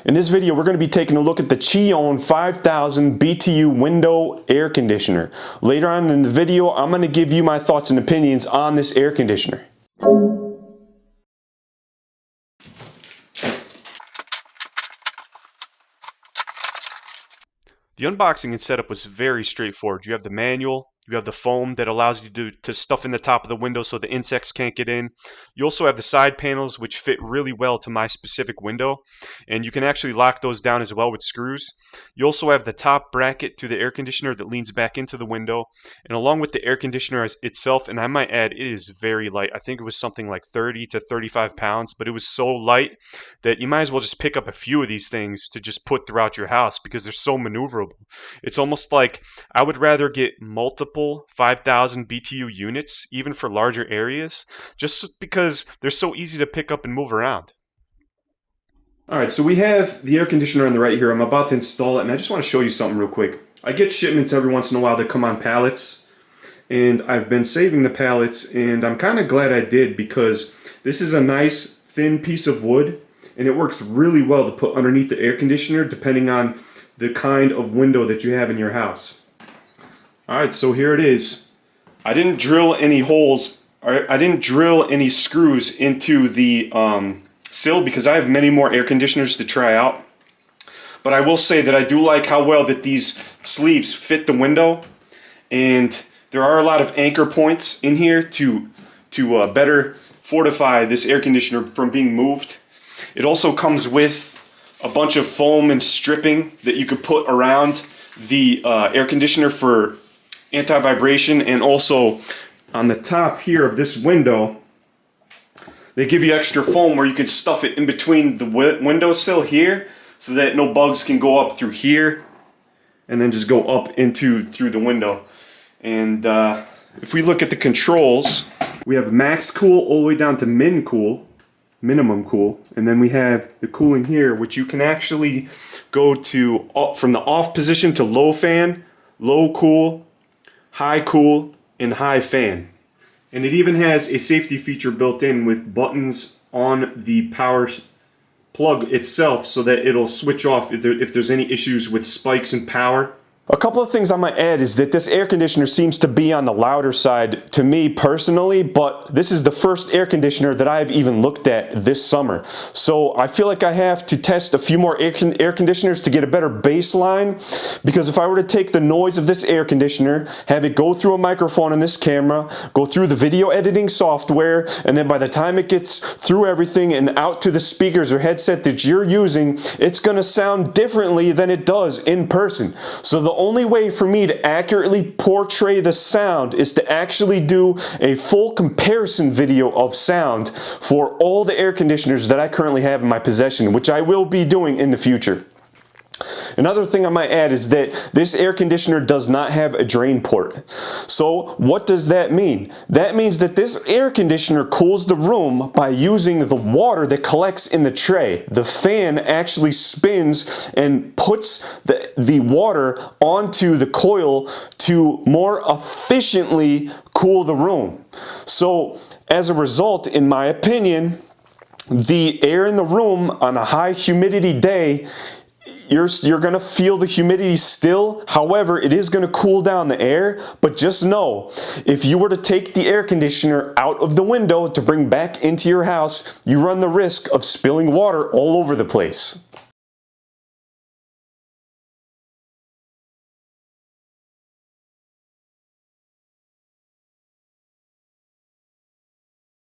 In this video, we're going to be taking a look at the Chione 5000 BTU window air conditioner. Later on in the video, I'm going to give you my thoughts and opinions on this air conditioner. The unboxing and setup was very straightforward. You have the manual, you have the foam that allows you to stuff in the top of the window so the insects can't get in. You also have the side panels which fit really well to my specific window, and you can actually lock those down as well with screws. You also have the top bracket to the air conditioner that leans back into the window, and along with the air conditioner itself, and I might add, it is very light. I think it was something like 30 to 35 pounds, but it was so light that you might as well just pick up a few of these things to just put throughout your house because they're so maneuverable. It's almost like I would rather get multiple 5000 BTU units, even for larger areas, just because they're so easy to pick up and move around. Alright, so we have the air conditioner on the right here. I'm about to install it, and I just want to show you something real quick. I get shipments every once in a while that come on pallets, and I've been saving the pallets, and I'm kind of glad I did because this is a nice thin piece of wood, and it works really well to put underneath the air conditioner depending on the kind of window that you have in your house. Alright, so here it is. I didn't drill any holes, or I didn't drill any screws into the sill because I have many more air conditioners to try out. But I will say that I do like how well that these sleeves fit the window, and there are a lot of anchor points in here to better fortify this air conditioner from being moved. It also comes with a bunch of foam and stripping that you could put around the air conditioner for anti-vibration, and also on the top here of this window they give you extra foam where you can stuff it in between the windowsill here so that no bugs can go up through here and then just go up through the window. And if we look at the controls, we have max cool all the way down to minimum cool, and then we have the cooling here, which you can actually go to from the off position to low fan, low cool, high cool, and high fan. And it even has a safety feature built in with buttons on the power plug itself so that it'll switch off if there's any issues with spikes in power. A couple of things I might add is that this air conditioner seems to be on the louder side to me personally, but this is the first air conditioner that I've even looked at this summer. So I feel like I have to test a few more air conditioners to get a better baseline, because if I were to take the noise of this air conditioner, have it go through a microphone in this camera, go through the video editing software, and then by the time it gets through everything and out to the speakers or headset that you're using, it's going to sound differently than it does in person. So the only way for me to accurately portray the sound is to actually do a full comparison video of sound for all the air conditioners that I currently have in my possession, which I will be doing in the future. Another thing I might add is that this air conditioner does not have a drain port. So what does that mean? That means that this air conditioner cools the room by using the water that collects in the tray. The fan actually spins and puts the water onto the coil to more efficiently cool the room. So as a result, in my opinion, the air in the room on a high humidity day, you're going to feel the humidity still. However, it is going to cool down the air. But just know, if you were to take the air conditioner out of the window to bring back into your house, you run the risk of spilling water all over the place.